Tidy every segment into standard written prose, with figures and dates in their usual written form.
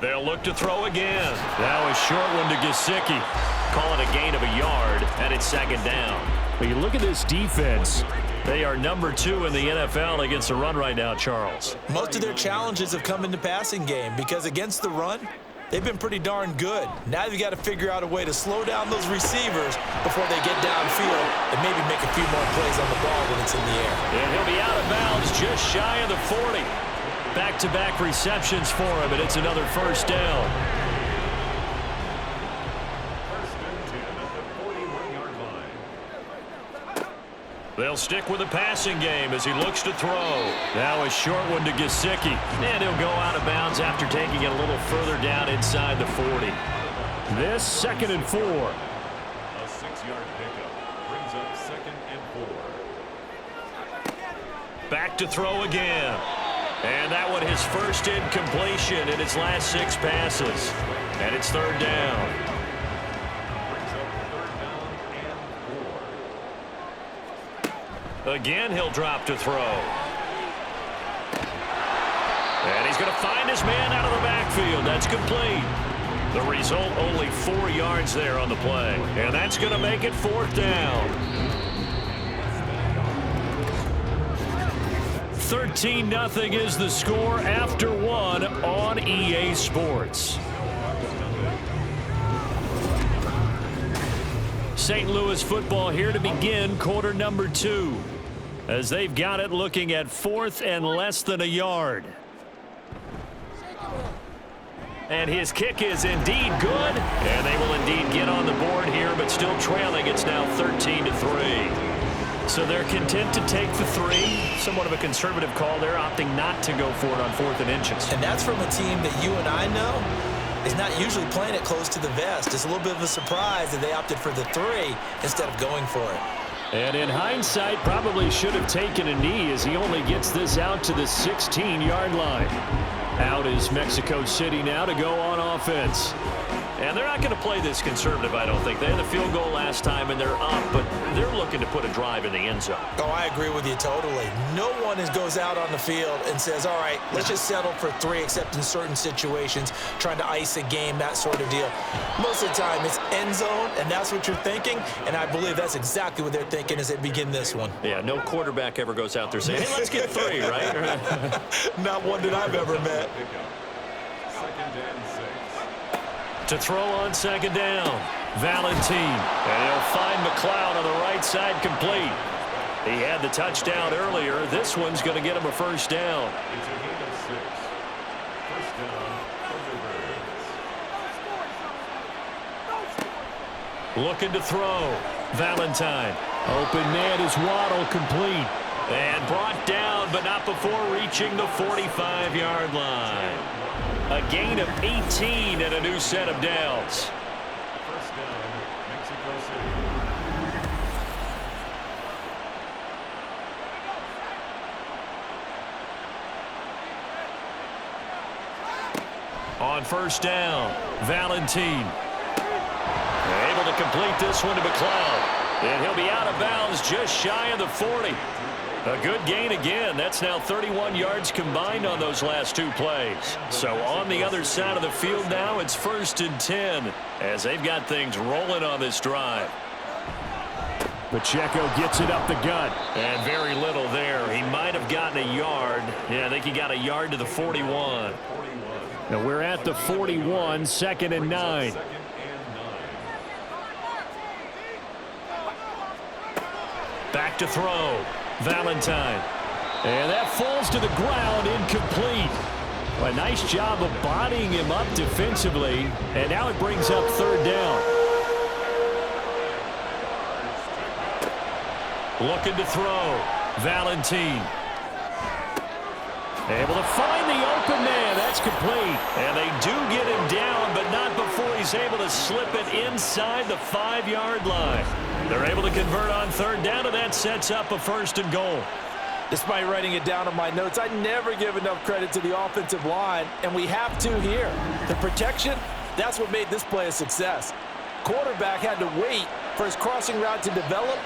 They'll look to throw again. Now a short one to Gesicki. Call it a gain of a yard, and it's second down. But you look at this defense. They are number 2 in the NFL against the run right now, Charles. Most of their challenges have come in the passing game because against the run, they've been pretty darn good. Now you've got to figure out a way to slow down those receivers before they get downfield and maybe make a few more plays on the ball when it's in the air. And he'll be out of bounds just shy of the 40. Back-to-back receptions for him, and it's another first down. They'll stick with the passing game as he looks to throw. Now a short one to Gesicki. And he'll go out of bounds after taking it a little further down inside the 40. This 2nd and 4. A 6-yard pickup brings up 2nd and 4. Back to throw again. And that one his first incompletion in his last 6 passes. And it's 3rd down. Again, he'll drop to throw. And he's going to find his man out of the backfield. That's complete. The result, only 4 yards there on the play. And that's going to make it 4th down. 13-0 is the score after 1 on EA Sports. St. Louis football here to begin quarter number 2. As they've got it looking at 4th and less than a yard. And his kick is indeed good. And they will indeed get on the board here, but still trailing. It's now 13-3. So they're content to take the 3. Somewhat of a conservative call there, opting not to go for it on 4th and inches. And that's from a team that you and I know is not usually playing it close to the vest. It's a little bit of a surprise that they opted for the 3 instead of going for it. And in hindsight, probably should have taken a knee as he only gets this out to the 16-yard line. Out is Mexico City now to go on offense. And they're not going to play this conservative, I don't think. They had the field goal last time, and they're up, but they're looking to put a drive in the end zone. Oh, I agree with you totally. No one goes out on the field and says, all right, let's just settle for 3, except in certain situations, trying to ice a game, that sort of deal. Most of the time, it's end zone, and that's what you're thinking, and I believe that's exactly what they're thinking as they begin this one. Yeah, no quarterback ever goes out there saying, hey, let's get 3, right? Not one that I've ever met. To throw on 2nd down, Valentine. And he'll find McLeod on the right side complete. He had the touchdown earlier. This one's going to get him a first down. It's a gain of 6. First down, Thunderbirds. Looking to throw. Valentine. Open man is Waddle complete. And brought down, but not before reaching the 45-yard line. A gain of 18 and a new set of downs. First down, Mexico City. On first down, Valentine. Able to complete this one to McLeod. And he'll be out of bounds just shy of the 40. A good gain again. That's now 31 yards combined on those last 2 plays. So on the other side of the field now, it's 1st and 10 as they've got things rolling on this drive. Pacheco gets it up the gut. And very little there. He might have gotten a yard. Yeah, I think he got a yard to the 41. Now we're at the 41, 2nd and 9. Back to throw. Valentine. And that falls to the ground, incomplete. A nice job of bodying him up defensively. And now it brings up 3rd down. Looking to throw. Valentine. Able to find the open man. That's complete. And they do get him down, but not before he's able to slip it inside the 5-yard line. They're able to convert on 3rd down, and that sets up a 1st and goal. Despite writing it down on my notes, I never give enough credit to the offensive line, and we have to here. The protection, that's what made this play a success. Quarterback had to wait for his crossing route to develop,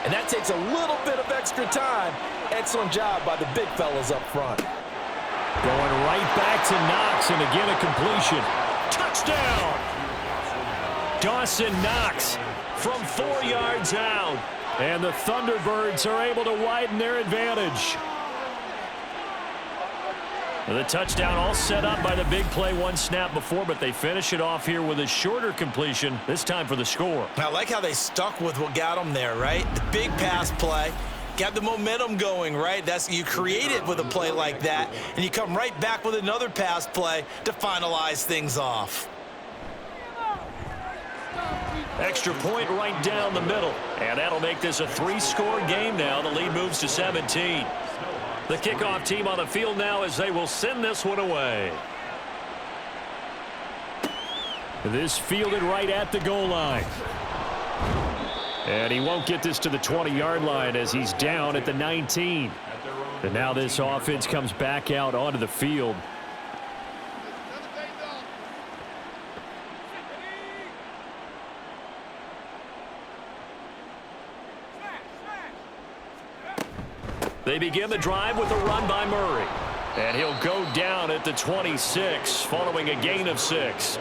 and that takes a little bit of extra time. Excellent job by the big fellas up front. Going right back to Knox, and again a completion. Touchdown! Dawson Knox from 4 yards out. And the Thunderbirds are able to widen their advantage. The touchdown all set up by the big play one snap before, but they finish it off here with a shorter completion, this time for the score. I like how they stuck with what got them there, right? The big pass play. Got the momentum going, right? You create it with a play like that, and you come right back with another pass play to finalize things off. Extra point right down the middle, and that'll make this a 3-score game now. The lead moves to 17. The kickoff team on the field now as they will send this one away. This fielded right at the goal line. And he won't get this to the 20-yard line as he's down at the 19. And now this offense comes back out onto the field. They begin the drive with a run by Murray. And he'll go down at the 26 following a gain of 6.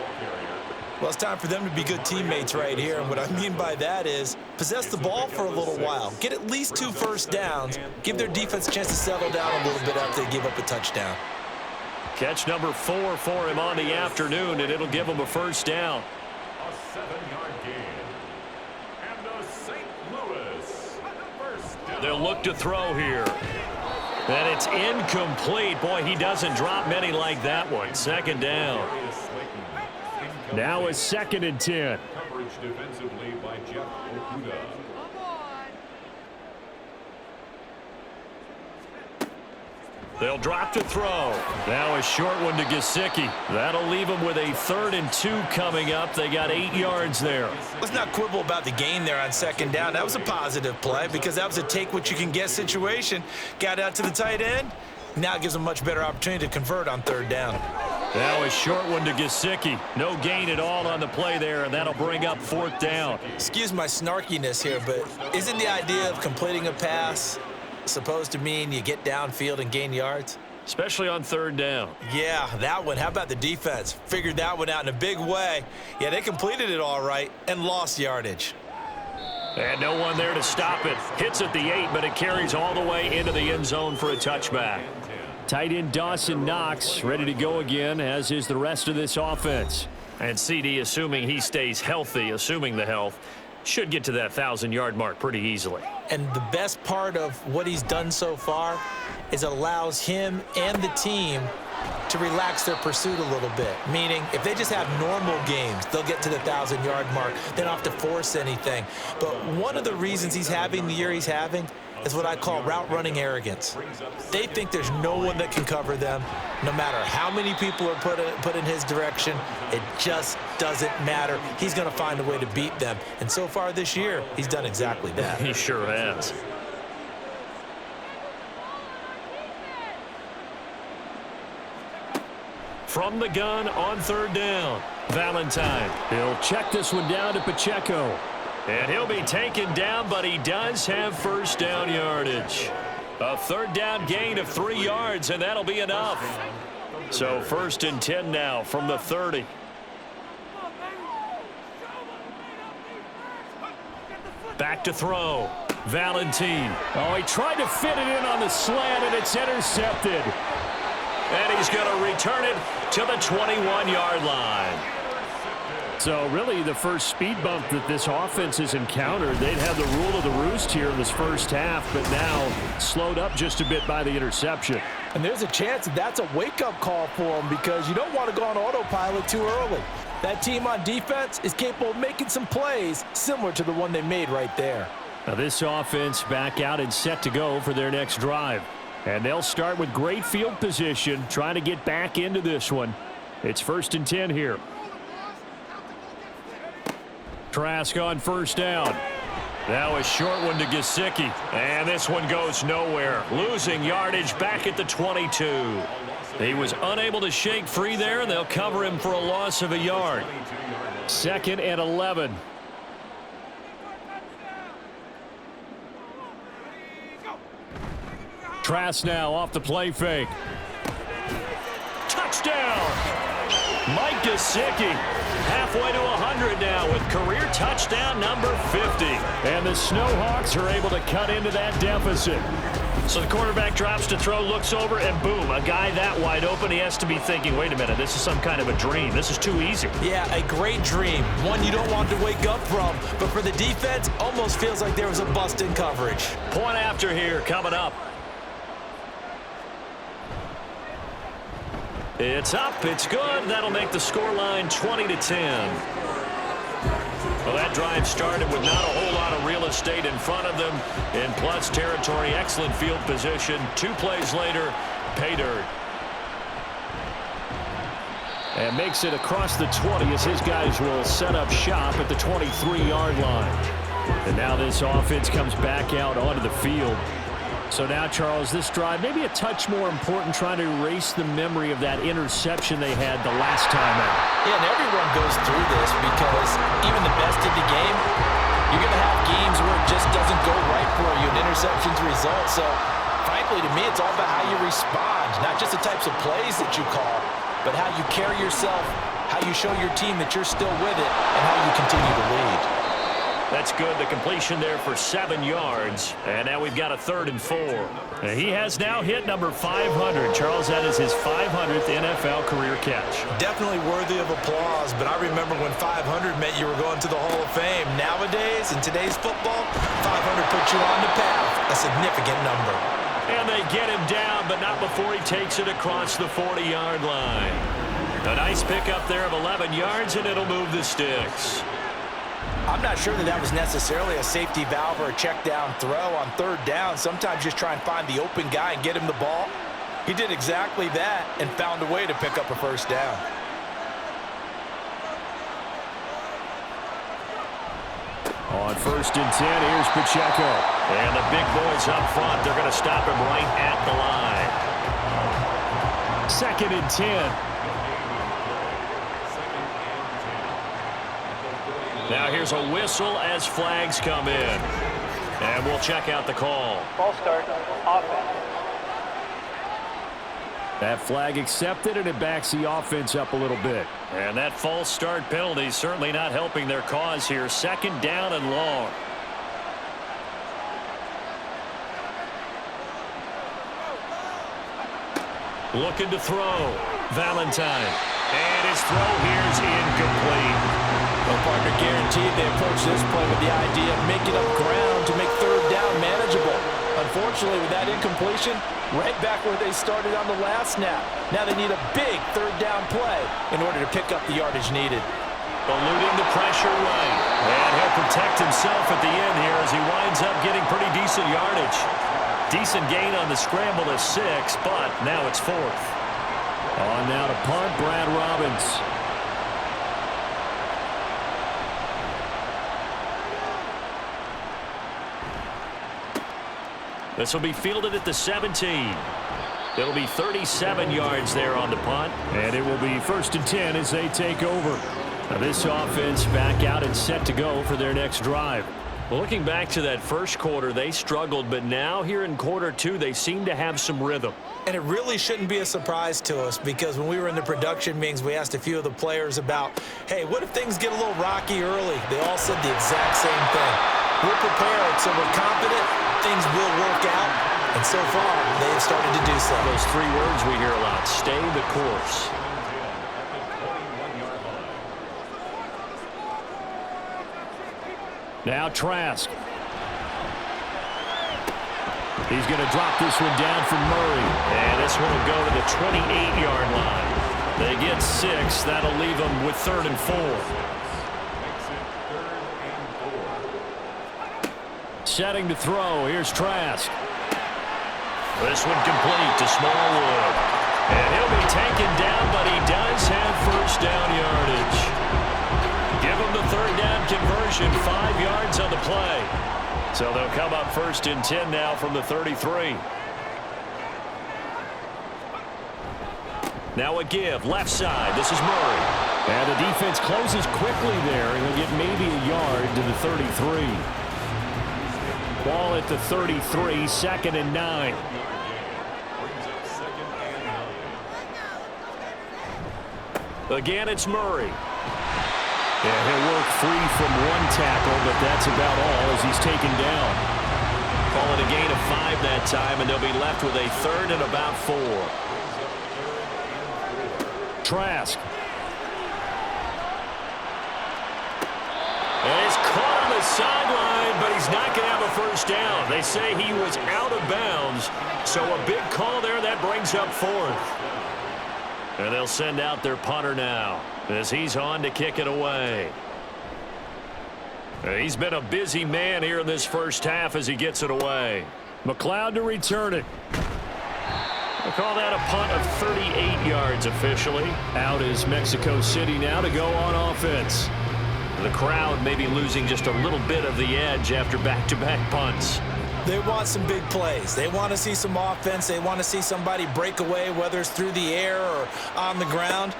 Well, it's time for them to be good teammates right here. And what I mean by that is possess the ball for a little while. Get at least 2 first downs. Give their defense a chance to settle down a little bit after they give up a touchdown. Catch number 4 for him on the afternoon, and it'll give him a first down. A 7-yard gain. And the St. Louis first down. They'll look to throw here. And it's incomplete. Boy, he doesn't drop many like that one. Second down. Now a 2nd and 10. Coverage defensively by Jeff Okuda. They'll drop to throw. Now a short one to Gesicki. That'll leave them with a 3rd and 2 coming up. They got 8 yards there. Let's not quibble about the gain there on 2nd down. That was a positive play because that was a take-what-you-can-get situation. Got out to the tight end. Now it gives them a much better opportunity to convert on 3rd down. Now a short one to Gesicki. No gain at all on the play there, and that'll bring up 4th down. Excuse my snarkiness here, but isn't the idea of completing a pass supposed to mean you get downfield and gain yards? Especially on 3rd down. Yeah, that one. How about the defense? Figured that one out in a big way. Yeah, they completed it all right and lost yardage. And no one there to stop it. Hits at the 8, but it carries all the way into the end zone for a touchback. Tight end Dawson Knox ready to go again, as is the rest of this offense. And CD, assuming he stays healthy, assuming the health, should get to that 1,000-yard mark pretty easily. And the best part of what he's done so far is allows him and the team to relax their pursuit a little bit. Meaning, if they just have normal games, they'll get to the 1,000-yard mark. They don't have to force anything. But one of the reasons he's having the year he's having is what I call route running arrogance. They think there's no one that can cover them. No matter how many people are put in his direction, it just doesn't matter. He's going to find a way to beat them. And so far this year, he's done exactly that. He sure has. From the gun on 3rd down, Valentine. He'll check this one down to Pacheco. And he'll be taken down, but he does have first down yardage. A 3rd down gain of 3 yards, and that'll be enough. So 1st and 10 now from the 30. Back to throw. Valentine. Oh, he tried to fit it in on the slant, and it's intercepted. And he's going to return it to the 21-yard line. So really the first speed bump that this offense has encountered. They'd have the rule of the roost here in this first half, but now slowed up just a bit by the interception. And there's a chance that that's a wake-up call for them because you don't want to go on autopilot too early. That team on defense is capable of making some plays similar to the one they made right there. Now this offense back out and set to go for their next drive. And they'll start with great field position, trying to get back into this one. It's 1st and 10 here. Trask on 1st down. Now a short one to Gesicki. And this one goes nowhere. Losing yardage back at the 22. He was unable to shake free there, and they'll cover him for a loss of a yard. 2nd and 11. Trask now off the play fake. Touchdown! Mike Gesicki halfway to 100 now with career touchdown number 50. And the Snowhawks are able to cut into that deficit. So the quarterback drops to throw, looks over, and boom, a guy that wide open, he has to be thinking, wait a minute, this is some kind of a dream. This is too easy. Yeah, a great dream. One you don't want to wake up from. But for the defense, almost feels like there was a bust in coverage. Point after here coming up. It's up, it's good. That'll make the scoreline 20-10. Well, that drive started with not a whole lot of real estate in front of them. In plus territory, excellent field position. 2 plays later, pay dirt. And makes it across the 20 as his guys will set up shop at the 23-yard line. And now this offense comes back out onto the field. So now, Charles, this drive maybe a touch more important, trying to erase the memory of that interception they had the last time out. Yeah, and everyone goes through this because even the best in the game, you're going to have games where it just doesn't go right for you, and interceptions result. So, frankly, to me, it's all about how you respond, not just the types of plays that you call, but how you carry yourself, how you show your team that you're still with it, and how you continue to lead. That's good. The completion there for 7 yards. And now we've got a 3rd and 4. He has now hit number 500. Charles, that is his 500th NFL career catch. Definitely worthy of applause, but I remember when 500 meant you were going to the Hall of Fame. Nowadays, in today's football, 500 puts you on the path, a significant number. And they get him down, but not before he takes it across the 40-yard line. A nice pickup there of 11 yards, and it'll move the sticks. I'm not sure that was necessarily a safety valve or a check down throw on 3rd down. Sometimes just try and find the open guy and get him the ball. He did exactly that and found a way to pick up a 1st down. On 1st and 10, here's Pacheco. And the big boys up front, they're going to stop him right at the line. 2nd and 10. Now here's a whistle as flags come in. And we'll check out the call. Ball start, offense. That flag accepted, and it backs the offense up a little bit. And that false start penalty certainly not helping their cause here. 2nd down and long. Looking to throw. Valentine. And his throw here's incomplete. Well, partner, guaranteed they approach this play with the idea of making up ground to make 3rd down manageable. Unfortunately, with that incompletion, right back where they started on the last snap. Now they need a big 3rd down play in order to pick up the yardage needed. Eluding the pressure right. And he'll protect himself at the end here as he winds up getting pretty decent yardage. Decent gain on the scramble to 6, but now it's 4th. On now to punt, Brad Robbins. This will be fielded at the 17. It'll be 37 yards there on the punt. And it will be 1st and 10 as they take over. Now this offense back out and set to go for their next drive. Well, looking back to that first quarter, they struggled, but now here in quarter 2, they seem to have some rhythm. And it really shouldn't be a surprise to us because when we were in the production meetings, we asked a few of the players about, hey, what if things get a little rocky early? They all said the exact same thing. We're prepared, so we're confident things will work out. And so far, they have started to do so. Those 3 words we hear a lot, stay the course. Now Trask. He's going to drop this one down for Murray. And this one will go to the 28-yard line. They get 6. That'll leave them with 3rd and 4. Setting to throw. Here's Trask. This one complete to Smallwood. And he'll be taken down, but he does have 1st down yardage. Give him the 3rd down conversion. 5 yards on the play. So they'll come up 1st and 10 now from the 33. Now a give, left side. This is Murray. And the defense closes quickly there, and he'll get maybe a yard to the 33. Ball at the 33, 2nd and 9. Again, it's Murray. Yeah, he'll work free from one tackle, but that's about all as he's taken down. Call it a gain of 5 that time, and they'll be left with a 3rd and about 4. Trask. And he's caught on the sideline, but he's not going to have a first down. They say he was out of bounds, so a big call there. That brings up 4th. And they'll send out their punter now as he's on to kick it away. He's been a busy man here in this first half as he gets it away. McLeod to return it. We'll call that a punt of 38 yards officially. Out is Mexico City now to go on offense. The crowd may be losing just a little bit of the edge after back-to-back punts. They want some big plays. They want to see some offense. They want to see somebody break away, whether it's through the air or on the ground.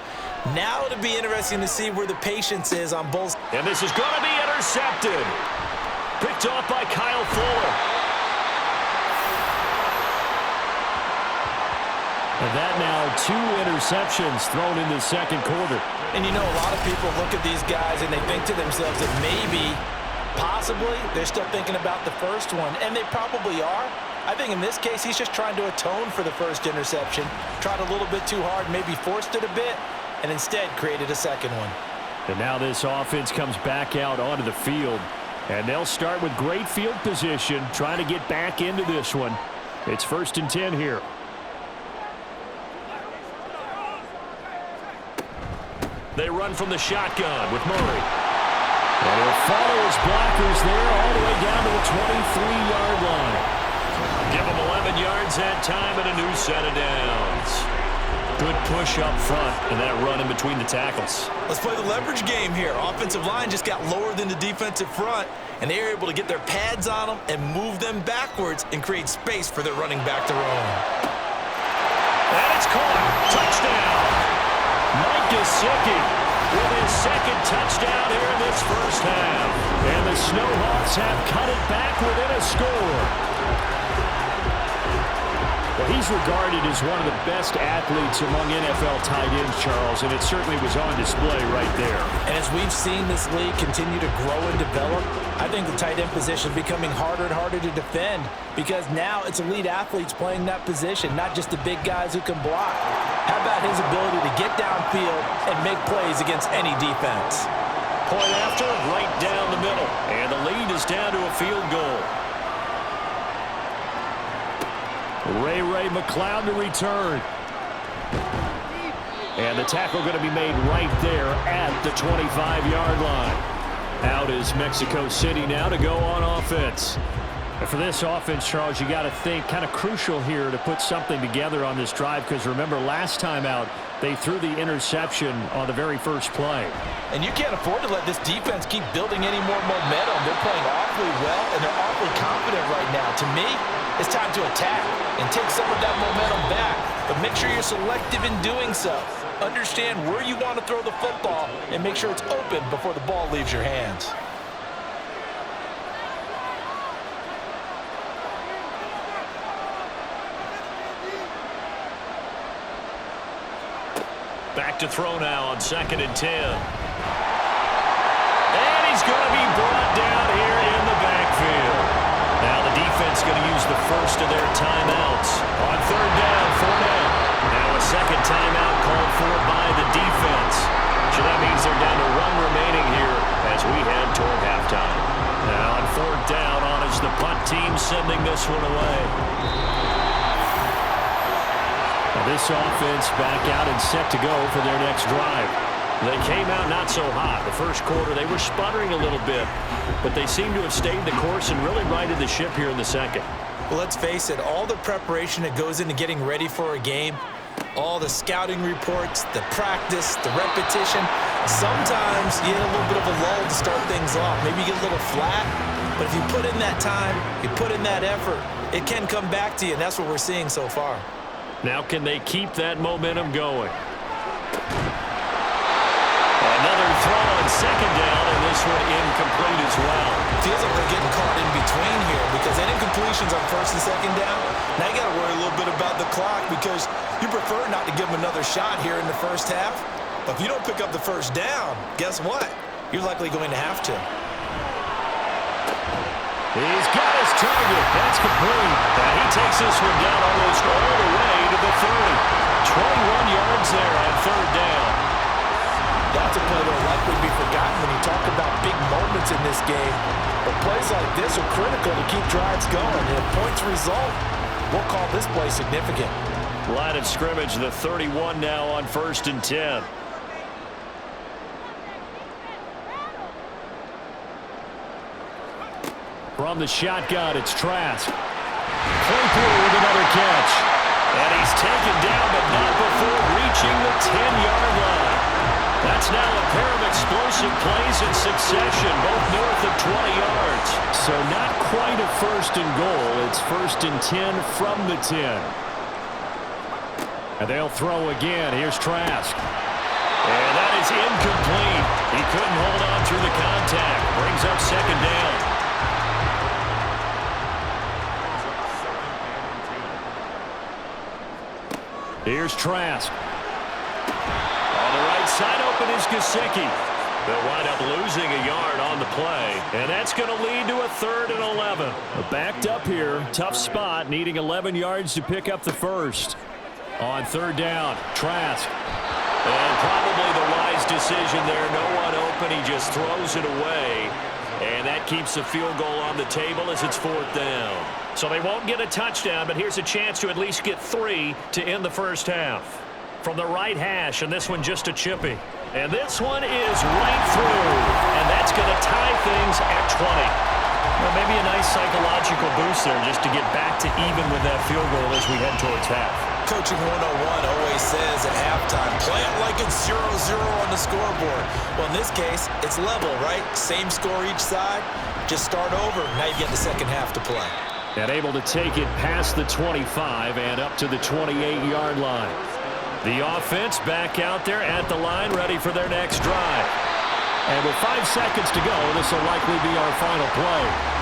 Now it'll be interesting to see where the patience is on both. And this is going to be intercepted. Picked off by Kyle Fuller. And that now 2 interceptions thrown in the second quarter. And you know, a lot of people look at these guys and they think to themselves that maybe, possibly, they're still thinking about the first one, and they probably are. I think in this case, he's just trying to atone for the first interception, tried a little bit too hard, maybe forced it a bit, and instead created a second one. And now this offense comes back out onto the field, and they'll start with great field position, trying to get back into this one. It's 1st and 10 here. They run from the shotgun with Murray. And he'll follow his blockers there all the way down to the 23-yard line. Give him 11 yards that time and a new set of downs. Good push up front and that run in between the tackles. Let's play the leverage game here. Offensive line just got lower than the defensive front, and they were able to get their pads on them and move them backwards and create space for their running back to roam. And it's caught. Touchdown. Mike Gesicki with his second touchdown here in this first half. And the Snowhawks have cut it back within a score. Well, he's regarded as one of the best athletes among NFL tight ends, Charles, and it certainly was on display right there. And as we've seen this league continue to grow and develop, I think the tight end position is becoming harder and harder to defend because now it's elite athletes playing that position, not just the big guys who can block. How about his ability to get downfield and make plays against any defense? Point after, right down the middle. And the lead is down to a field goal. Ray McLeod to return. And the tackle going to be made right there at the 25-yard line. Out is Mexico City now to go on offense. And for this offense, Charles, you got to think kind of crucial here to put something together on this drive because remember last time out they threw the interception on the very first play. And you can't afford to let this defense keep building any more momentum. They're playing awfully well and they're awfully confident right now. To me, it's time to attack and take some of that momentum back. But make sure you're selective in doing so. Understand where you want to throw the football and make sure it's open before the ball leaves your hands. Back to throw now on 2nd and 10. And he's going to be brought down here in the backfield. Now the defense going to use the first of their timeouts on 3rd down, 4 down. Now a second timeout called for by the defense. So that means they're down to 1 remaining here as we head toward halftime. Now on 4th down on is the punt team sending this one away. This offense back out and set to go for their next drive. They came out not so hot. The first quarter, they were sputtering a little bit, but they seem to have stayed the course and really righted the ship here in the second. Well, let's face it, all the preparation that goes into getting ready for a game, all the scouting reports, the practice, the repetition, sometimes you get a little bit of a lull to start things off. Maybe you get a little flat, but if you put in that time, you put in that effort, it can come back to you, and that's what we're seeing so far. Now can they keep that momentum going? Another throw on 2nd down, and this one incomplete as well. Feels like they're getting caught in between here because that incompletion's on 1st and 2nd down. Now you got to worry a little bit about the clock because you prefer not to give them another shot here in the first half. If you don't pick up the first down, guess what? You're likely going to have to. He's got his target. That's complete. And he takes this one down almost all the way to the 30. 21 yards there on third down. That's a play that will likely be forgotten when you talk about big moments in this game. But plays like this are critical to keep drives going. And if points result, we'll call this play significant. Line of scrimmage, the 31 now on 1st and 10. From the shotgun, it's Trask. Claypool with another catch. And he's taken down, but not before reaching the 10-yard line. That's now a pair of explosive plays in succession, both north of 20 yards. So not quite a 1st and goal. It's 1st and 10 from the 10. And they'll throw again. Here's Trask. And that is incomplete. He couldn't hold on through the contact. Brings up 2nd down. Here's Trask. On the right side open is Gesicki. They'll wind up losing a yard on the play, and that's going to lead to a 3rd and 11. Backed up here. Tough spot, needing 11 yards to pick up the first. On 3rd down, Trask. And probably the wise decision there. No one open. He just throws it away. And that keeps the field goal on the table as it's 4th down. So they won't get a touchdown, but here's a chance to at least get 3 to end the first half. From the right hash, and this one just a chippy. And this one is right through. And that's going to tie things at 20. Well, maybe a nice psychological boost there just to get back to even with that field goal as we head towards half. Coaching 101 always says at halftime, play it like it's 0-0 on the scoreboard. Well, in this case, it's level, right? Same score each side. Just start over. Now you get the second half to play. And able to take it past the 25 and up to the 28-yard line. The offense back out there at the line, ready for their next drive. And with 5 seconds to go, this will likely be our final play.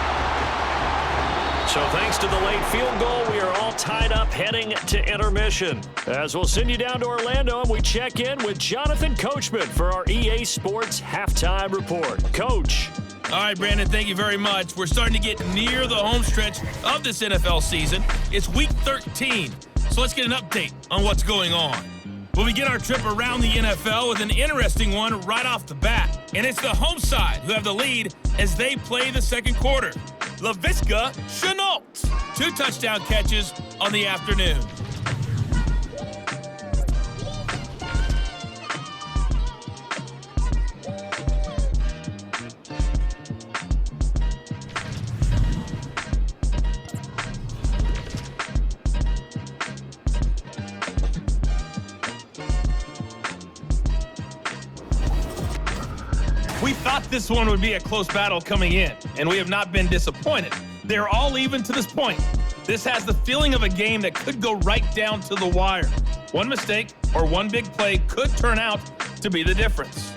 So thanks to the late field goal, we are all tied up heading to intermission. As we'll send you down to Orlando, and we check in with Jonathan Coachman for our EA Sports Halftime Report. Coach. All right, Brandon, thank you very much. We're starting to get near the home stretch of this NFL season. It's Week 13, so let's get an update on what's going on. We'll begin our trip around the NFL with an interesting one right off the bat. And it's the home side who have the lead as they play the second quarter. Laviska Shenault, 2 touchdown catches on the afternoon. We thought this one would be a close battle coming in, and we have not been disappointed. They're all even to this point. This has the feeling of a game that could go right down to the wire. One mistake or one big play could turn out to be the difference.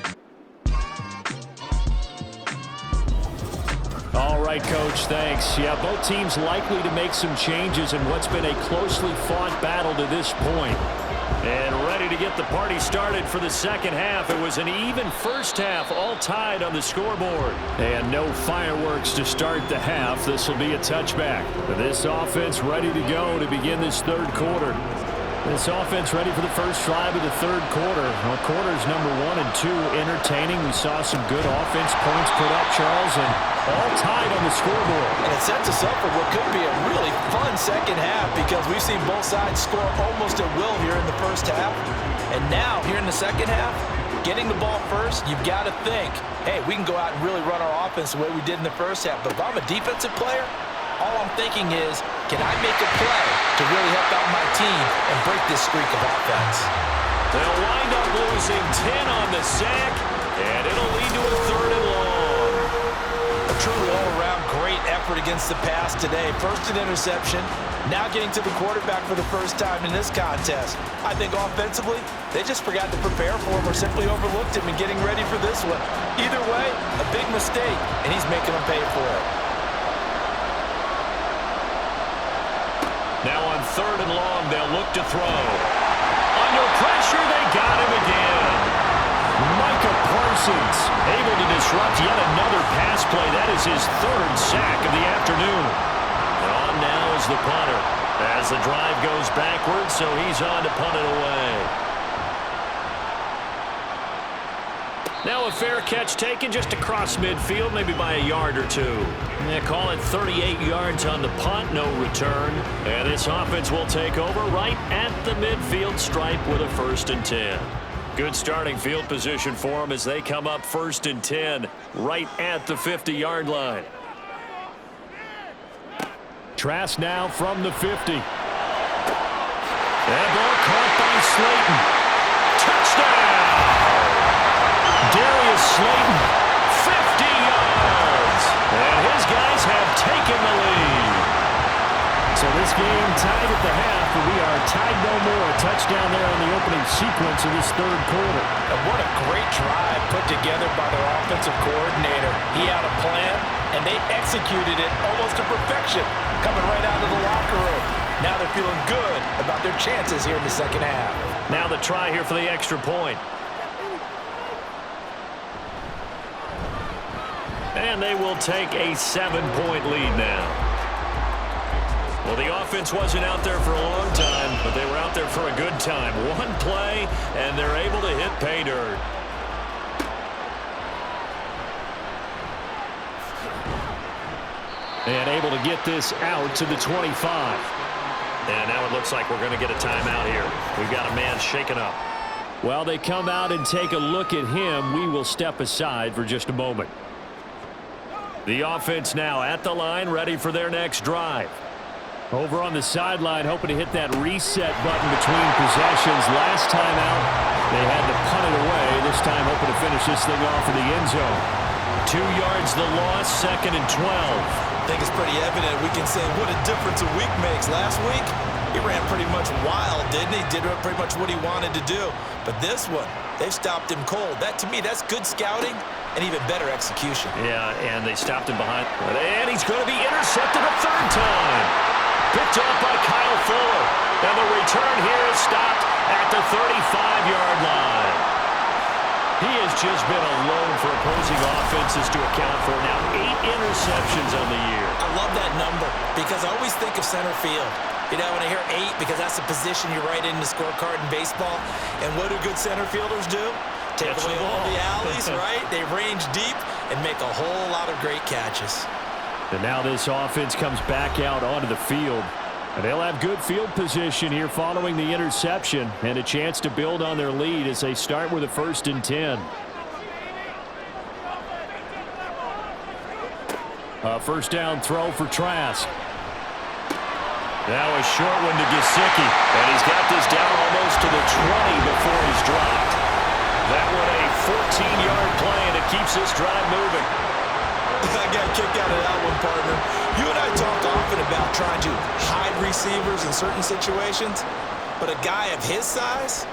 All right, Coach, thanks. Yeah, both teams likely to make some changes in what's been a closely fought battle to this point. And ready to get the party started for the second half. It was an even first half, all tied on the scoreboard. And no fireworks to start the half. This will be a touchback. This offense ready to go to begin this third quarter. This offense ready for the first drive of the third quarter. Well, quarters number 1 and 2 entertaining. We saw some good offense points put up, Charles, and all tied on the scoreboard. And it sets us up for what could be a really fun second half because we've seen both sides score almost at will here in the first half. And now, here in the second half, getting the ball first, you've got to think, hey, we can go out and really run our offense the way we did in the first half. But if I'm a defensive player, all I'm thinking is, can I make a play to really help out my team and break this streak of offense? They'll wind up losing 10 on the sack, and it'll lead to a 3rd and long. A truly all-around great effort against the pass today. First an interception, now getting to the quarterback for the first time in this contest. I think offensively, they just forgot to prepare for him or simply overlooked him in getting ready for this one. Either way, a big mistake, and he's making them pay for it. Now on 3rd and long, they'll look to throw. Under pressure, they got him again. disrupt yet another pass play. That is his third sack of the afternoon. On now is the punter as the drive goes backwards, so he's on to punt it away. Now a fair catch taken just across midfield, maybe by a yard or two. They call it 38 yards on the punt, no return. And this offense will take over right at the midfield stripe with a 1st and 10. Good starting field position for them as they come up 1st and 10 right at the 50-yard line. Trask now from the 50. That ball caught by Slayton. Touchdown! Darius Slayton, 50 yards. And his guys have taken the lead. So this game tied at the half, but we are tied no more. A touchdown there on the opening sequence of this 3rd quarter. And what a great drive put together by their offensive coordinator. He had a plan, and they executed it almost to perfection, coming right out of the locker room. Now they're feeling good about their chances here in the 2nd half. Now the try here for the extra point. And they will take a 7-point lead now. Well, the offense wasn't out there for a long time, but they were out there for a good time. One play, and they're able to hit pay dirt. And able to get this out to the 25. And now it looks like we're going to get a timeout here. We've got a man shaken up. While they come out and take a look at him, we will step aside for just a moment. The offense now at the line, ready for their next drive. Over on the sideline, hoping to hit that reset button between possessions. Last time out, they had to punt it away. This time, hoping to finish this thing off in the end zone. 2 yards the loss, 2nd and 12. I think it's pretty evident. We can say what a difference a week makes. Last week, he ran pretty much wild, didn't he? Did pretty much what he wanted to do. But this one, they've stopped him cold. That, to me, that's good scouting and even better execution. Yeah, and they stopped him behind. And he's going to be intercepted a 3rd time. Picked up by Kyle Fuller. And the return here is stopped at the 35-yard line. He has just been alone for opposing offenses to account for now 8 interceptions on the year. I love that number because I always think of center field. You know, when I hear 8, because that's the position you write in the scorecard in baseball. And what do good center fielders do? Take away all the alleys, right? They range deep and make a whole lot of great catches. And now this offense comes back out onto the field. And they'll have good field position here following the interception and a chance to build on their lead as they start with a 1st and 10. A 1st down throw for Trask. Now a short one to Gesicki. And he's got this down almost to the 20 before he's dropped. That one a 14-yard play, and it keeps this drive moving. I got a kick out of that one, partner. You and I talk often about trying to hide receivers in certain situations, but a guy of his size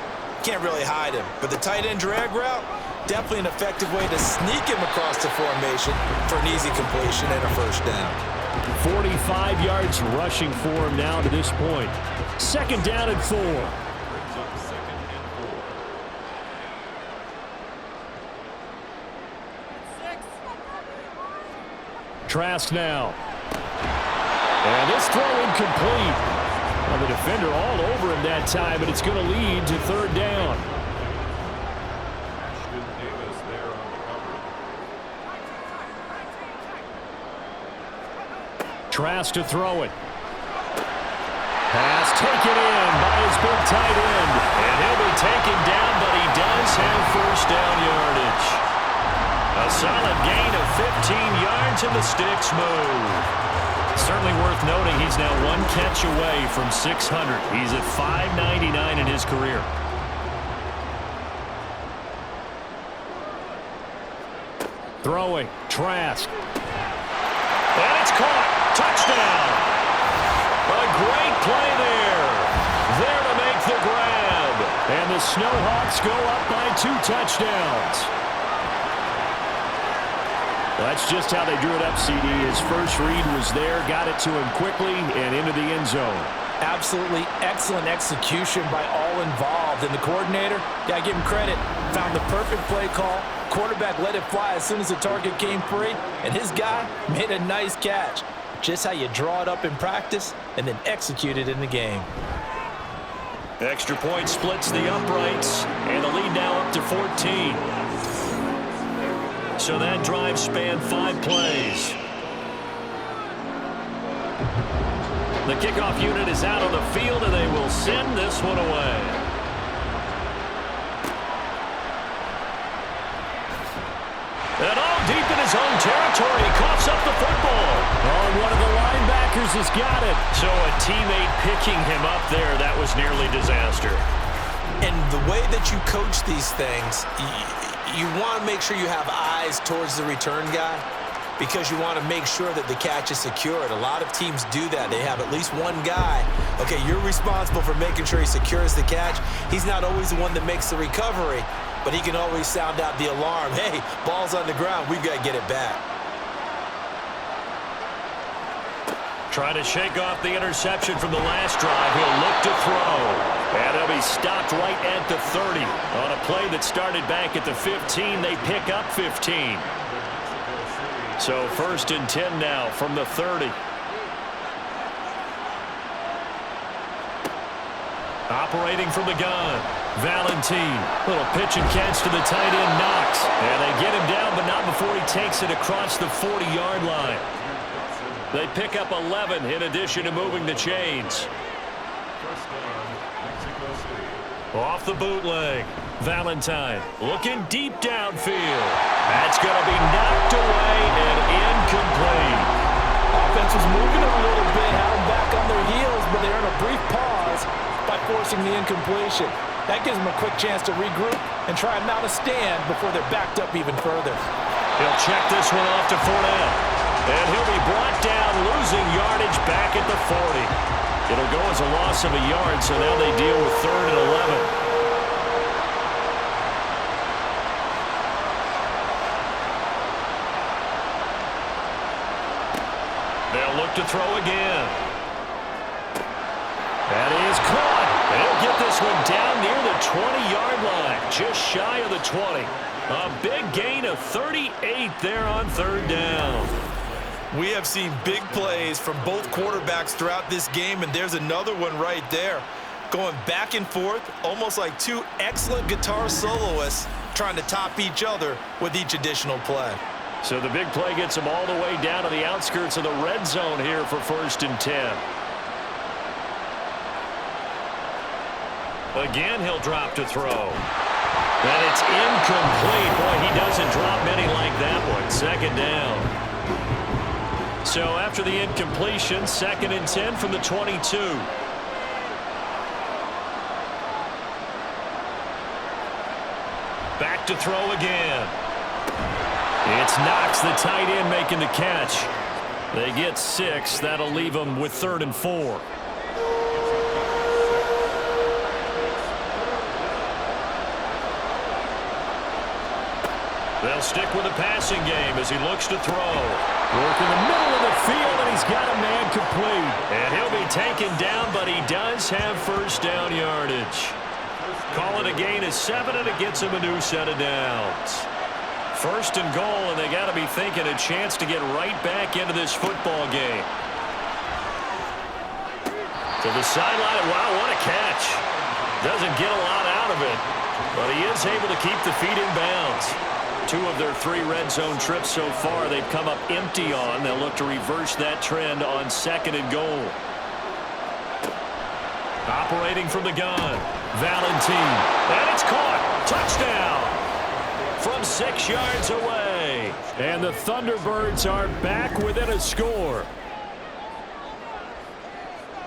can't really hide him. But the tight end drag route, definitely an effective way to sneak him across the formation for an easy completion and a 1st down. 45 yards rushing for him now to this point. 2nd down and 4. Trask now. And this throw incomplete. Well, the defender all over him that time, but it's going to lead to 3rd down. Trask to throw it. Pass taken in by his big tight end. And he'll be taken down, but he does have 1st down yardage. A solid gain of 15 yards, and the sticks move. Certainly worth noting he's now 1 catch away from 600. He's at 599 in his career. Throwing. Trask. And it's caught. Touchdown. A great play there. There to make the grab. And the Snowhawks go up by 2 touchdowns. Well, that's just how they drew it up, CD. His first read was there, got it to him quickly, and into the end zone. Absolutely excellent execution by all involved. And the coordinator, yeah, give him credit, found the perfect play call Quarterback let it fly as soon as the target came free, and his guy made a nice catch. Just how you draw it up in practice and then execute it in the game. Extra point splits the uprights, and the lead now up to 14. So that drive spanned 5 plays. The kickoff unit is out on the field, and they will send this one away. And all deep in his own territory, he coughs up the football. Oh, one of the linebackers has got it. So a teammate picking him up there, that was nearly disaster. And the way that you coach these things, you want to make sure you have eyes towards the return guy because you want to make sure that the catch is secured. A lot of teams do that. They have at least one guy. Okay, you're responsible for making sure he secures the catch. He's not always the one that makes the recovery, but he can always sound out the alarm. Hey, ball's on the ground. We've got to get it back. Trying to shake off the interception from the last drive. He'll look to throw. And he'll be stopped right at the 30. On a play that started back at the 15, they pick up 15. So 1st and 10 now from the 30. Operating from the gun, Valentine. Little pitch and catch to the tight end, Knox. And they get him down, but not before he takes it across the 40-yard line. They pick up 11 in addition to moving the chains. Off the bootleg, Valentine looking deep downfield. That's going to be knocked away and incomplete. Offense was moving a little bit, had them back on their heels, but they earn a brief pause by forcing the incompletion. That gives them a quick chance to regroup and try and mount a stand before they're backed up even further. He'll check this one off to Fournette. And he'll be brought down, losing yardage back at the 40. It'll go as a loss of a yard, so now they deal with 3rd and 11. They'll look to throw again. And he's caught. And he'll get this one down near the 20-yard line, just shy of the 20. A big gain of 38 there on 3rd down. We have seen big plays from both quarterbacks throughout this game, and there's another one right there. Going back and forth, almost like two excellent guitar soloists trying to top each other with each additional play. So the big play gets him all the way down to the outskirts of the red zone here for 1st and 10. Again, he'll drop to throw. And it's incomplete. Boy, he doesn't drop many like that one. 2nd down. So after the incompletion, 2nd and 10 from the 22. Back to throw again. It's Knox, the tight end, making the catch. They get 6. That'll leave them with 3rd and 4. They'll stick with the passing game as he looks to throw. Work in the middle of the field, and he's got a man complete. And he'll be taken down, but he does have 1st down yardage. Call it a gain of 7, and it gets him a new set of downs. 1st and goal, and they got to be thinking a chance to get right back into this football game. To the sideline. Wow, what a catch. Doesn't get a lot out of it, but he is able to keep the feet in bounds. 2 of their 3 red zone trips so far they've come up empty on. They'll look to reverse that trend on 2nd and goal. Operating from the gun, Valentine. And it's caught. Touchdown. From 6 yards away. And the Thunderbirds are back within a score.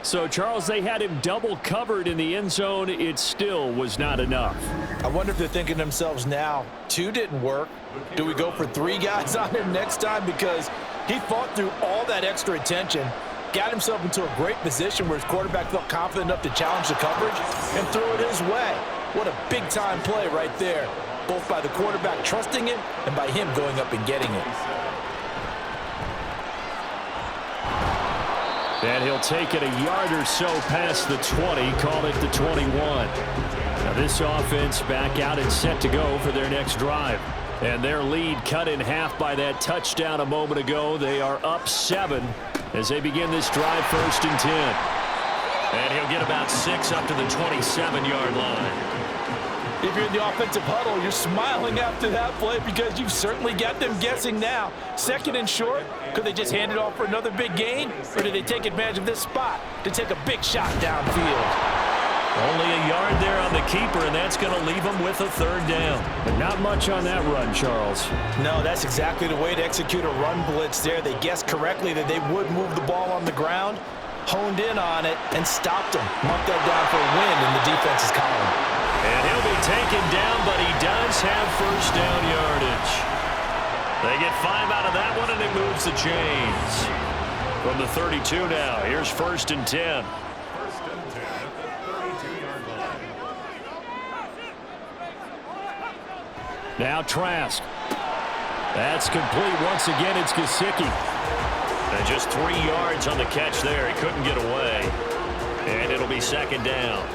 So, Charles, they had him double covered in the end zone. It still was not enough. I wonder if they're thinking to themselves now, 2 didn't work. Do we go for 3 guys on him next time? Because he fought through all that extra attention, got himself into a great position where his quarterback felt confident enough to challenge the coverage and throw it his way. What a big-time play right there, both by the quarterback trusting it and by him going up and getting it. And he'll take it a yard or so past the 20, call it the 21. Now this offense back out and set to go for their next drive. And their lead cut in half by that touchdown a moment ago. They are up 7 as they begin this drive, 1st and 10. And he'll get about 6 up to the 27-yard line. If you're in the offensive huddle, you're smiling after that play because you've certainly got them guessing now. 2nd and short, could they just hand it off for another big gain? Or do they take advantage of this spot to take a big shot downfield? Only a yard there on the keeper, and that's going to leave them with a 3rd down. But not much on that run, Charles. No, that's exactly the way to execute a run blitz there. They guessed correctly that they would move the ball on the ground, honed in on it, and stopped them. Marked that down for a win in the defense's column. And he'll be taken down, but he does have 1st down yardage. They get 5 out of that one, and it moves the chains. From the 32 now, here's 1st and 10. 1st and 10 at the 32-yard line. Now Trask. That's complete. Once again, it's Gesicki. And just 3 yards on the catch there. He couldn't get away. And it'll be 2nd down.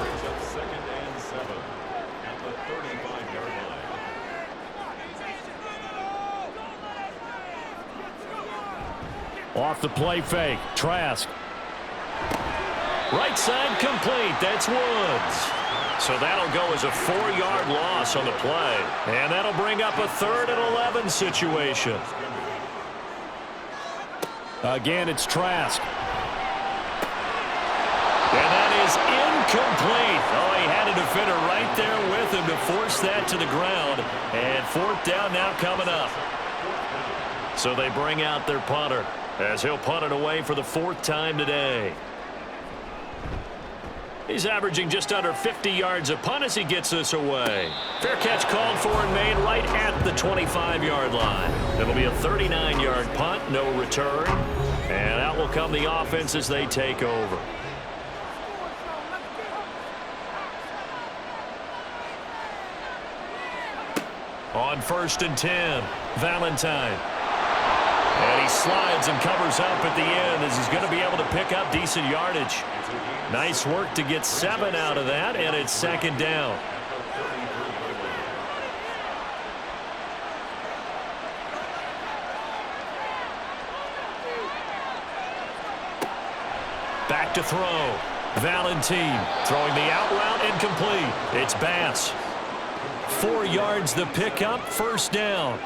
Off the play fake. Trask. Right side complete. That's Woods. So that'll go as a 4-yard loss on the play. And that'll bring up a 3rd and 11 situation. Again, it's Trask. And that is incomplete. Oh, he had a defender right there with him to force that to the ground. And 4th down now coming up. So they bring out their punter as he'll punt it away for the 4th time today. He's averaging just under 50 yards a punt as he gets this away. Fair catch called for and made right at the 25-yard line. It'll be a 39-yard punt, no return. And out will come the offense as they take over. On 1st and 10, Valentine. And he slides and covers up at the end as he's going to be able to pick up decent yardage. Nice work to get 7 out of that, and it's 2nd down. Back to throw. Valentine throwing the out route incomplete. It's Bass. 4 yards the pickup, 1st down.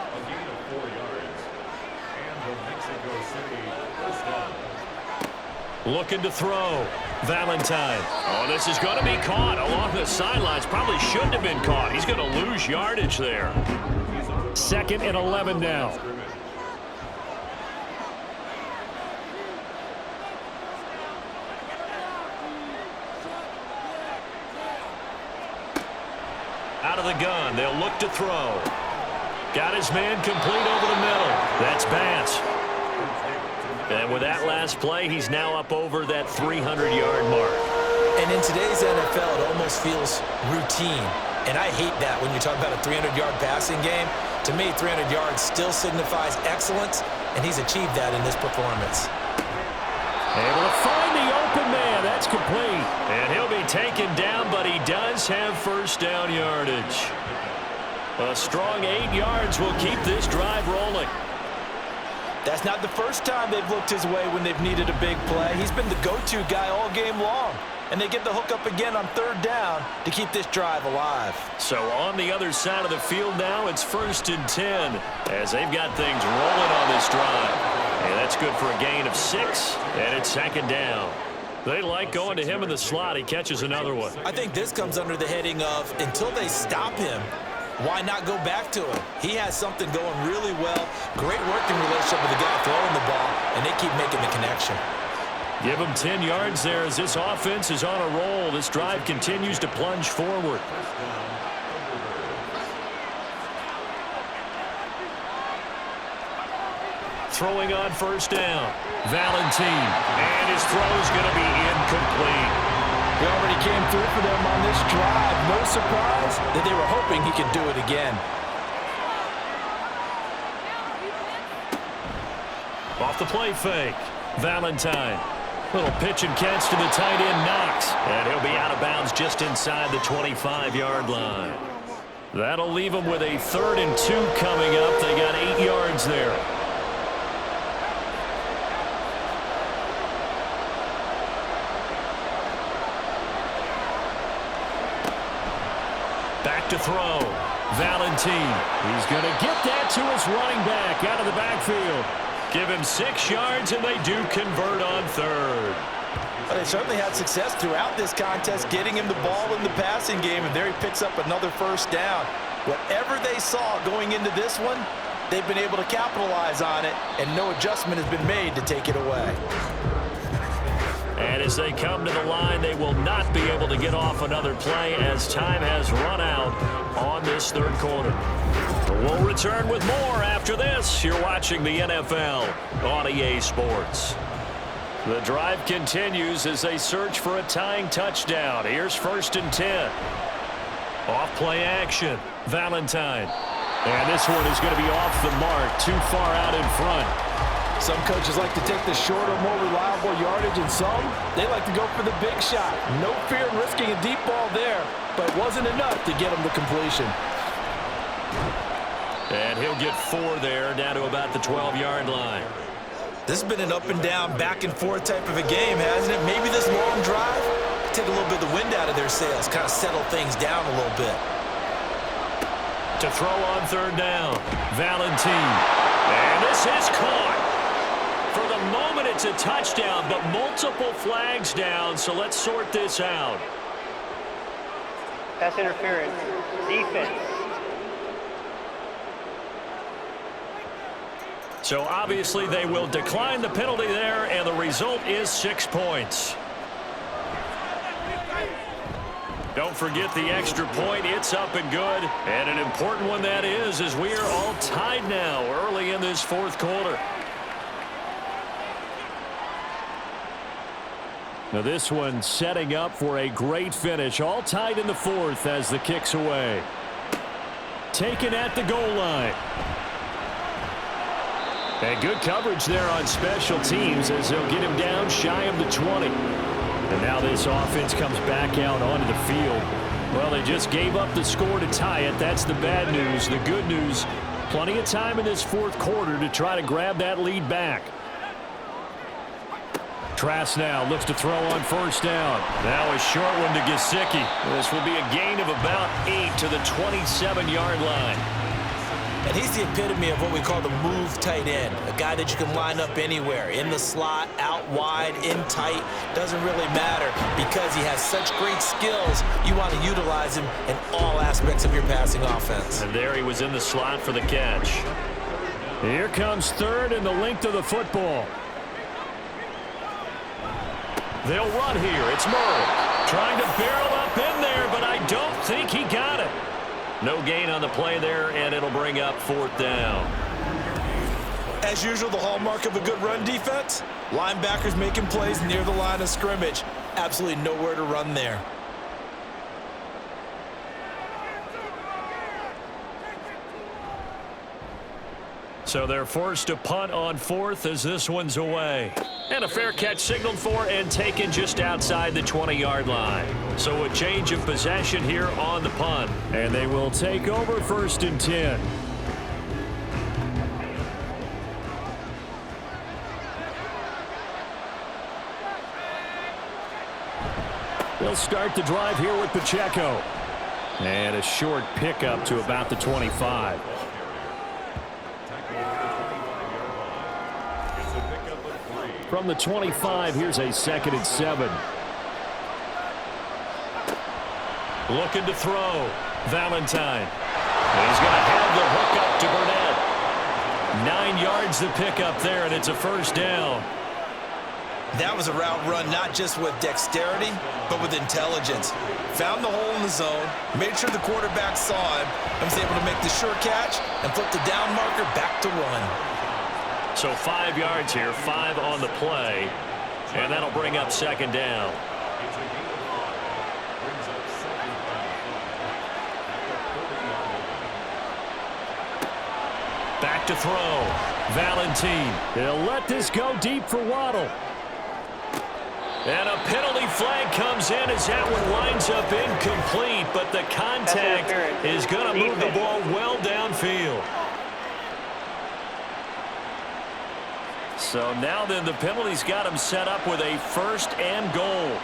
Looking to throw. Valentine. Oh, this is going to be caught along the sidelines. Probably shouldn't have been caught. He's going to lose yardage there. 2nd and 11 now. Out of the gun. They'll look to throw. Got his man complete over the middle. That's Bass. And with that last play, he's now up over that 300-yard mark. And in today's NFL, it almost feels routine. And I hate that when you're talking about a 300-yard passing game. To me, 300 yards still signifies excellence, and he's achieved that in this performance. Able to find the open man. That's complete. And he'll be taken down, but he does have 1st down yardage. A strong 8 yards will keep this drive rolling. That's not the first time they've looked his way when they've needed a big play. He's been the go-to guy all game long. And they get the hook up again on 3rd down to keep this drive alive. So on the other side of the field now, it's 1st and 10 as they've got things rolling on this drive. And that's good for a gain of 6, and it's 2nd down. They like going to him in the slot. He catches another one. I think this comes under the heading of until they stop him, why not go back to him? He has something going really well. Great working relationship with the guy throwing the ball, and they keep making the connection. Give him 10 yards there as this offense is on a roll. This drive continues to plunge forward. Throwing on 1st down. Valentine. And his throw is going to be incomplete. He already came through for them on this drive. No surprise that they were hoping he could do it again. Off the play fake. Valentine. Little pitch and catch to the tight end, Knox. And he'll be out of bounds just inside the 25-yard line. That'll leave them with a 3rd and 2 coming up. They got 8 yards there. Back to throw. Valentine. He's going to get that to his running back out of the backfield. Give him 6 yards, and they do convert on 3rd. Well, they certainly had success throughout this contest getting him the ball in the passing game, and there he picks up another 1st down. Whatever they saw going into this one, they've been able to capitalize on it, and no adjustment has been made to take it away. And as they come to the line, they will not be able to get off another play as time has run out on this 3rd quarter. We'll return with more after this. You're watching the NFL on EA Sports. The drive continues as they search for a tying touchdown. Here's 1st and 10. Off play action. Valentine. And this one is going to be off the mark, too far out in front. Some coaches like to take the shorter, more reliable yardage, and some, they like to go for the big shot. No fear in risking a deep ball there, but it wasn't enough to get him to completion. And he'll get 4 there, down to about the 12-yard line. This has been an up-and-down, back-and-forth type of a game, hasn't it? Maybe this long drive take a little bit of the wind out of their sails, kind of settle things down a little bit. To throw on 3rd down, Valentine. And this is caught. For the moment, it's a touchdown, but multiple flags down, so let's sort this out. Pass interference. Defense. So obviously they will decline the penalty there, and the result is 6 points. Don't forget the extra point. It's up and good. And an important one that is, as we are all tied now early in this 4th quarter. Now this one setting up for a great finish. All tied in the 4th as the kick's away. Taken at the goal line. And good coverage there on special teams as they'll get him down shy of the 20. And now this offense comes back out onto the field. Well, they just gave up the score to tie it. That's the bad news. The good news, plenty of time in this 4th quarter to try to grab that lead back. Trask now looks to throw on 1st down. Now a short one to Gesicki. This will be a gain of about 8 to the 27-yard line. And he's the epitome of what we call the move tight end. A guy that you can line up anywhere. In the slot, out wide, in tight. Doesn't really matter because he has such great skills. You want to utilize him in all aspects of your passing offense. And there he was in the slot for the catch. Here comes 3rd and the length of the football. They'll run here. It's Murray trying to barrel up in there, but I don't think he got it. No gain on the play there, and it'll bring up 4th down. As usual, the hallmark of a good run defense, linebackers making plays near the line of scrimmage. Absolutely nowhere to run there. So they're forced to punt on 4th as this one's away. And a fair catch signaled for and taken just outside the 20-yard line. So a change of possession here on the punt. And they will take over 1st and 10. They'll start the drive here with Pacheco. And a short pickup to about the 25. From the 25, here's a 2nd and 7. Looking to throw. Valentine. And he's going to have the hook up to Burnett. 9 yards to pick up there, and it's a 1st down. That was a route run not just with dexterity, but with intelligence. Found the hole in the zone, made sure the quarterback saw him, and was able to make the sure catch and flip the down marker back to 1. So 5 yards here, 5 on the play, and that'll bring up 2nd down. Back to throw. Valentine. They'll let this go deep for Waddle. And a penalty flag comes in as that one winds up incomplete, but the contact is going to move the ball well downfield. So now then the penalty's got him set up with a 1st and goal.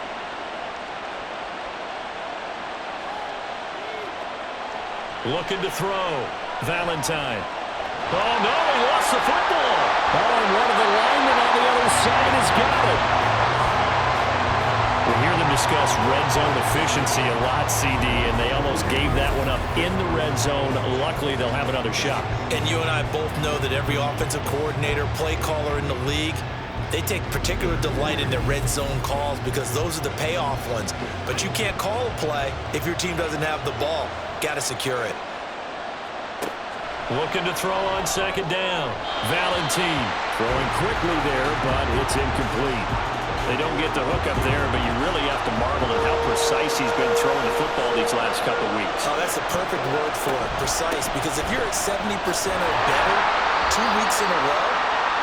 Looking to throw. Valentine. Oh, no, he lost the football. Oh, and one of the linemen on the other side has got it. We hear them discuss red zone efficiency a lot, CD, and they almost gave that one up in the red zone. Luckily, they'll have another shot. And you and I both know that every offensive coordinator, play caller in the league, they take particular delight in their red zone calls because those are the payoff ones. But you can't call a play if your team doesn't have the ball. Got to secure it. Looking to throw on 2nd down. Valentine Throwing quickly there, but it's incomplete. They don't get the hook up there, but you really have to marvel at how precise he's been throwing the football these last couple weeks. Oh, that's a perfect word for it, precise, because if you're at 70% or better 2 weeks in a row,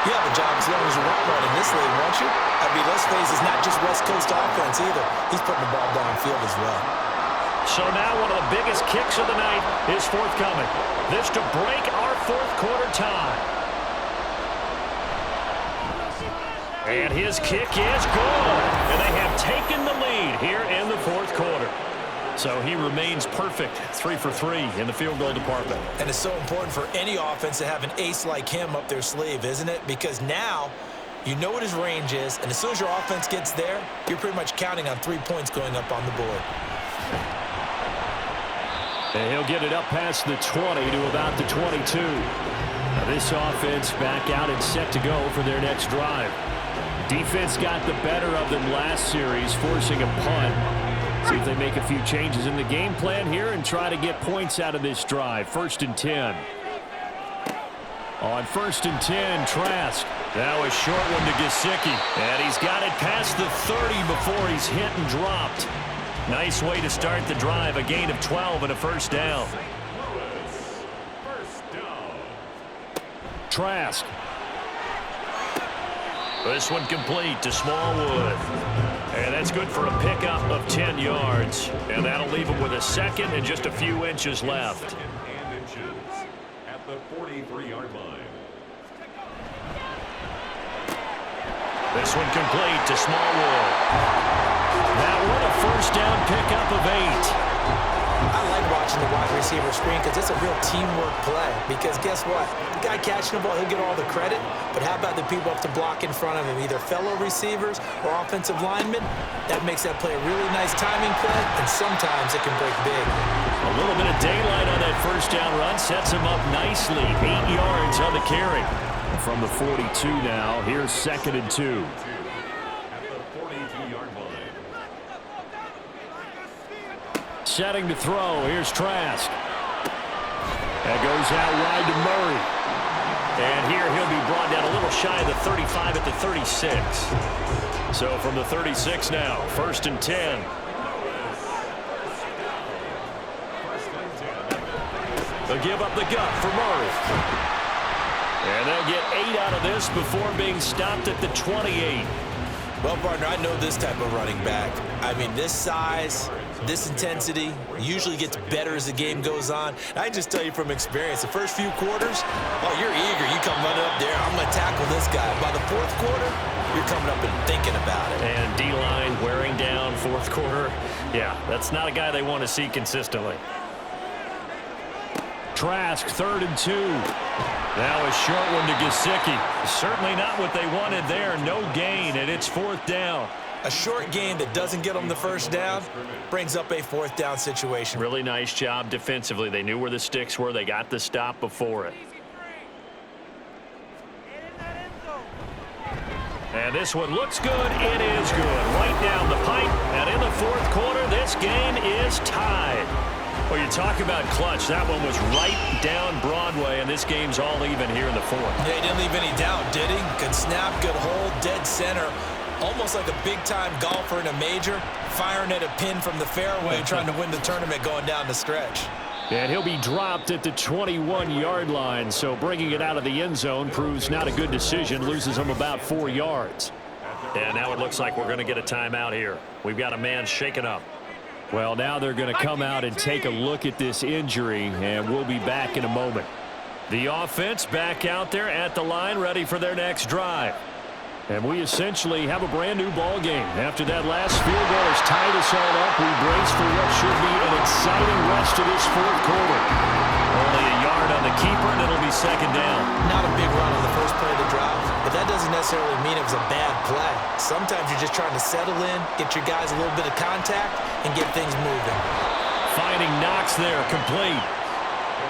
you have a job as long as you want one in this league, won't you? I mean, let's face it, it's not just West Coast offense either. He's putting the ball downfield as well. So now one of the biggest kicks of the night is forthcoming. This to break our 4th quarter tie. And his kick is good. And they have taken the lead here in the 4th quarter. So he remains perfect, 3 for 3 in the field goal department. And it's so important for any offense to have an ace like him up their sleeve, isn't it? Because now you know what his range is, and as soon as your offense gets there, you're pretty much counting on 3 points going up on the board. And he'll get it up past the 20 to about the 22. Now this offense back out and set to go for their next drive. Defense got the better of them last series, forcing a punt. See if they make a few changes in the game plan here and try to get points out of this drive. 1st and 10. On 1st and 10, Trask. Now a short one to Gesicki. And he's got it past the 30 before he's hit and dropped. Nice way to start the drive. A gain of 12 and a 1st down. Trask. This one complete to Smallwood. And that's good for a pickup of 10 yards. And that'll leave him with a 2nd and just a few inches left. 2nd and inches at the 43-yard line. This one complete to Smallwood. That one a 1st down pickup of 8. I like watching the wide receiver screen because it's a real teamwork play. Because guess what? The guy catching the ball, he'll get all the credit. But how about the people up to block in front of him, either fellow receivers or offensive linemen? That makes that play a really nice timing play, and sometimes it can break big. A little bit of daylight on that 1st down run sets him up nicely. 8 yards on the carry. From the 42 now, here's 2nd and 2. Setting to throw. Here's Trask. That goes out wide to Murray. And here he'll be brought down a little shy of the 35 at the 36. So from the 36 now, 1st and 10. They'll give up the gut for Murray. And they'll get 8 out of this before being stopped at the 28. Well, partner, I know this type of running back. I mean, this size, this intensity usually gets better as the game goes on. I just tell you from experience, the first few quarters, oh, you're eager. You come running up there, I'm going to tackle this guy. By the 4th quarter, you're coming up and thinking about it. And D-line wearing down 4th quarter. Yeah, that's not a guy they want to see consistently. Trask, 3rd and 2. Now a short one to Gesicki. Certainly not what they wanted there. No gain, and it's 4th down. A short game that doesn't get them the 1st down brings up a 4th down situation. Really nice job defensively. They knew where the sticks were. They got the stop before it. And this one looks good. It is good. Right down the pipe. And in the 4th quarter, this game is tied. Well, you talk about clutch. That one was right down Broadway, and this game's all even here in the 4th. Yeah, he didn't leave any doubt, did he? Good snap, good hold, dead center. Almost like a big-time golfer in a major, firing at a pin from the fairway, trying to win the tournament going down the stretch. And he'll be dropped at the 21-yard line, so bringing it out of the end zone proves not a good decision, loses him about 4 yards. At their And now it looks like we're going to get a timeout here. We've got a man shaken up. Well, now they're going to come out and take a look at this injury, and we'll be back in a moment. The offense back out there at the line, ready for their next drive. And we essentially have a brand-new ball game. After that last field goal has tied us all up, we brace for what should be an exciting rest of this fourth quarter. Only a yard on the keeper, and it'll be second down. Not a big run on the first play of the drive, but that doesn't necessarily mean it was a bad play. Sometimes you're just trying to settle in, get your guys a little bit of contact, and get things moving. Finding Knox there, complete.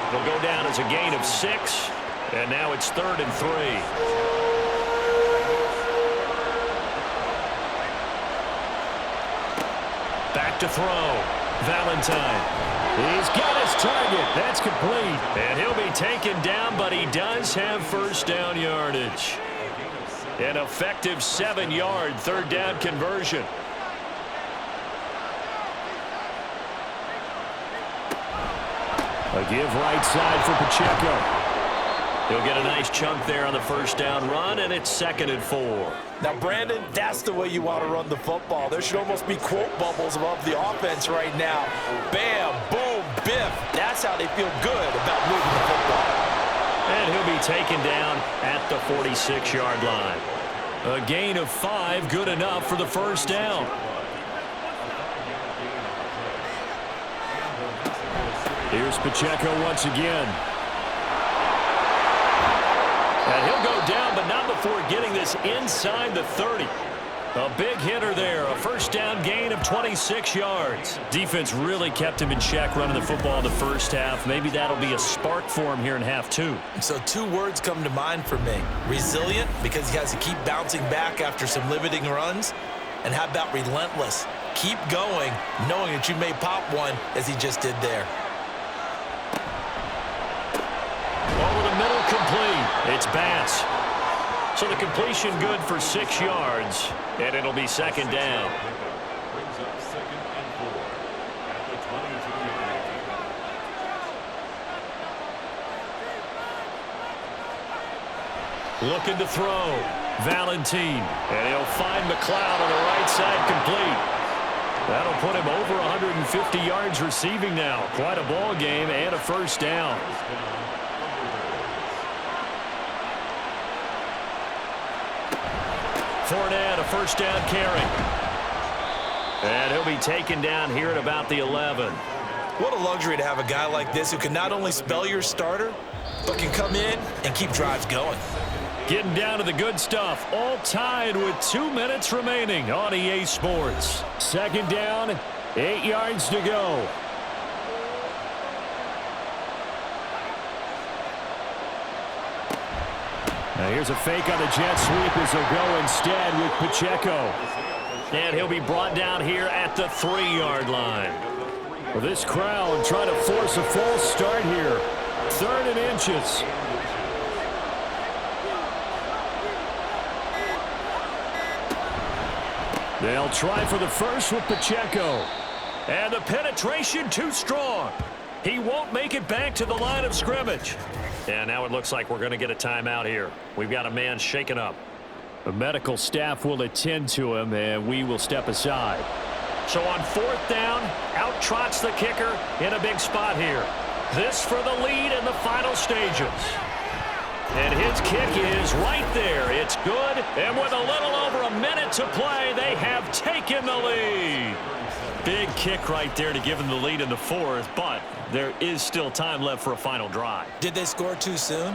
It'll go down as a gain of 6, and now it's 3rd and 3. Back to throw. Valentine. He's got his target. That's complete. And he'll be taken down, but he does have first down yardage. An effective 7-yard third down conversion. A give right side for Pacheco. He'll get a nice chunk there on the first down run, and it's 2nd and 4. Now, Brandon, that's the way you want to run the football. There should almost be quote bubbles above the offense right now. Bam, boom, biff. That's how they feel good about moving the football. And he'll be taken down at the 46-yard line. A gain of 5, good enough for the first down. Here's Pacheco once again. And he'll go down, but not before getting this inside the 30. A big hitter there, a first down gain of 26 yards. Defense really kept him in check running the football in the first half. Maybe that'll be a spark for him here in half 2. So 2 words come to mind for me. Resilient, because he has to keep bouncing back after some limiting runs. And how about relentless? Keep going, knowing that you may pop one, as he just did there. Over the middle, complete. It's Bass. So the completion good for 6 yards, and it'll be second down. Brings up 2nd and 4 at the 22-yard line. Looking to throw. Valentine. And he'll find McLeod on the right side, complete. That'll put him over 150 yards receiving now. Quite a ball game and a first down. Fournette, a first down carry. And he'll be taken down here at about the 11. What a luxury to have a guy like this who can not only spell your starter, but can come in and keep drives going. Getting down to the good stuff. All tied with 2 minutes remaining on EA Sports. Second down, 8 yards to go. Now here's a fake on the jet sweep as they'll go instead with Pacheco. And he'll be brought down here at the 3-yard line. Well, this crowd trying to force a false start here. 3rd and inches. They'll try for the first with Pacheco. And the penetration too strong. He won't make it back to the line of scrimmage. And now it looks like we're going to get a timeout here. We've got a man shaken up. The medical staff will attend to him, and we will step aside. So on 4th down, out trots the kicker in a big spot here. This for the lead in the final stages. And his kick is right there. It's good. And with a little over a minute to play, they have taken the lead. Big kick right there to give them the lead in the 4th, but there is still time left for a final drive. Did they score too soon?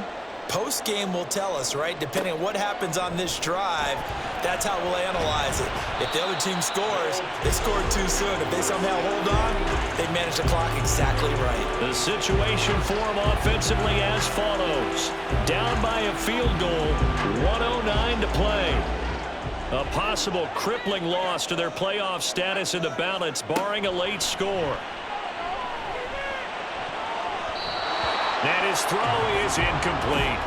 Post-game will tell us, right? Depending on what happens on this drive, that's how we'll analyze it. If the other team scores, they scored too soon. If they somehow hold on, they manage the clock exactly right. The situation for them offensively as follows. Down by a field goal, 1:09 to play. A possible crippling loss to their playoff status in the balance, barring a late score. And his throw is incomplete.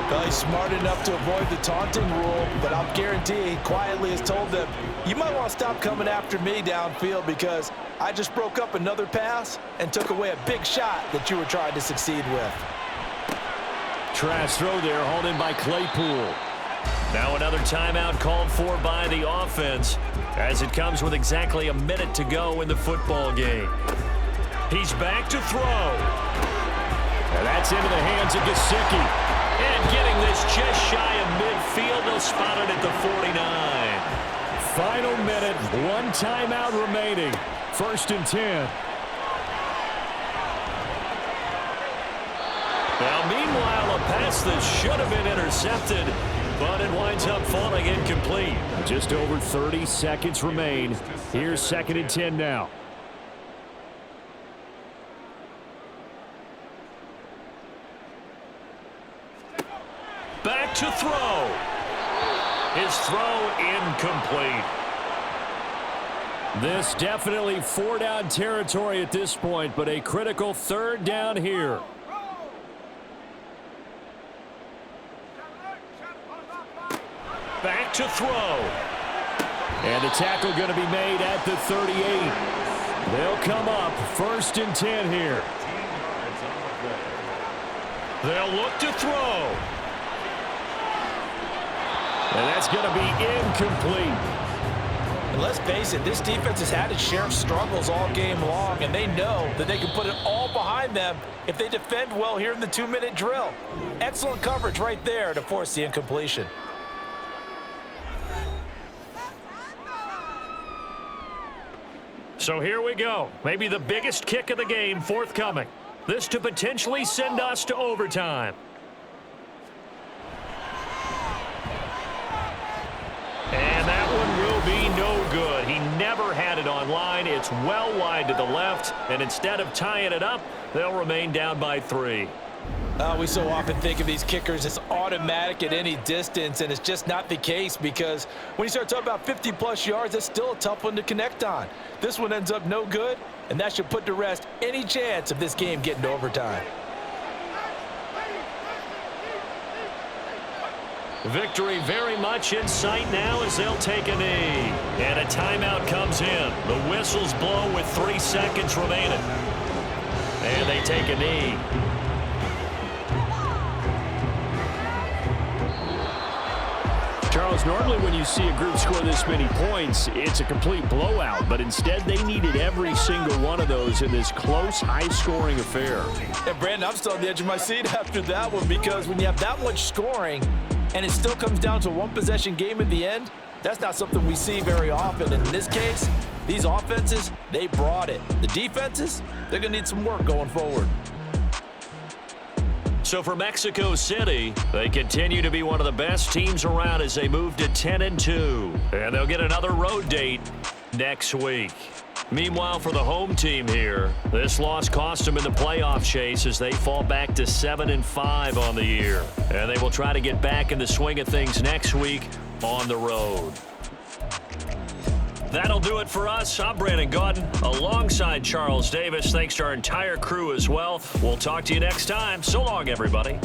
Well, he's smart enough to avoid the taunting rule, but I'll guarantee he quietly has told them, you might want to stop coming after me downfield because I just broke up another pass and took away a big shot that you were trying to succeed with. Trash throw there, hauled in by Claypool. Now another timeout called for by the offense as it comes with exactly a minute to go in the football game. He's back to throw. And that's into the hands of Gesicki. And getting this just shy of midfield. They'll spot it at the 49. Final minute, one timeout remaining. 1st and 10. Now, meanwhile, a pass that should have been intercepted, but it winds up falling incomplete. Just over 30 seconds remain. Here's 2nd and 10 now. Back to throw. His throw incomplete. This definitely 4-down territory at this point, but a critical 3rd down here. Back to throw. And the tackle going to be made at the 38. They'll come up 1st and 10 here. They'll look to throw. And that's going to be incomplete. And let's face it, this defense has had its share of struggles all game long, and they know that they can put it all behind them if they defend well here in the 2-minute drill. Excellent coverage right there to force the incompletion. So here we go. Maybe the biggest kick of the game forthcoming. This to potentially send us to overtime. And that one will be no good. He never had it on line. It's well wide to the left. And instead of tying it up, they'll remain down by 3. We so often think of these kickers as automatic at any distance, and it's just not the case because when you start talking about 50-plus yards, that's still a tough one to connect on. This one ends up no good, and that should put to rest any chance of this game getting to overtime. Victory very much in sight now as they'll take a knee. And a timeout comes in. The whistles blow with 3 seconds remaining. And they take a knee. Charles, normally when you see a group score this many points, it's a complete blowout. But instead, they needed every single one of those in this close, high-scoring affair. And Brandon, I'm still on the edge of my seat after that one because when you have that much scoring and it still comes down to a one-possession game at the end, that's not something we see very often. And in this case, these offenses, they brought it. The defenses, they're going to need some work going forward. So for Mexico City, they continue to be one of the best teams around as they move to 10-2. And they'll get another road date next week. Meanwhile, for the home team here, this loss cost them in the playoff chase as they fall back to 7-5 on the year. And they will try to get back in the swing of things next week on the road. That'll do it for us. I'm Brandon Gaudin alongside Charles Davis. Thanks to our entire crew as well. We'll talk to you next time. So long, everybody.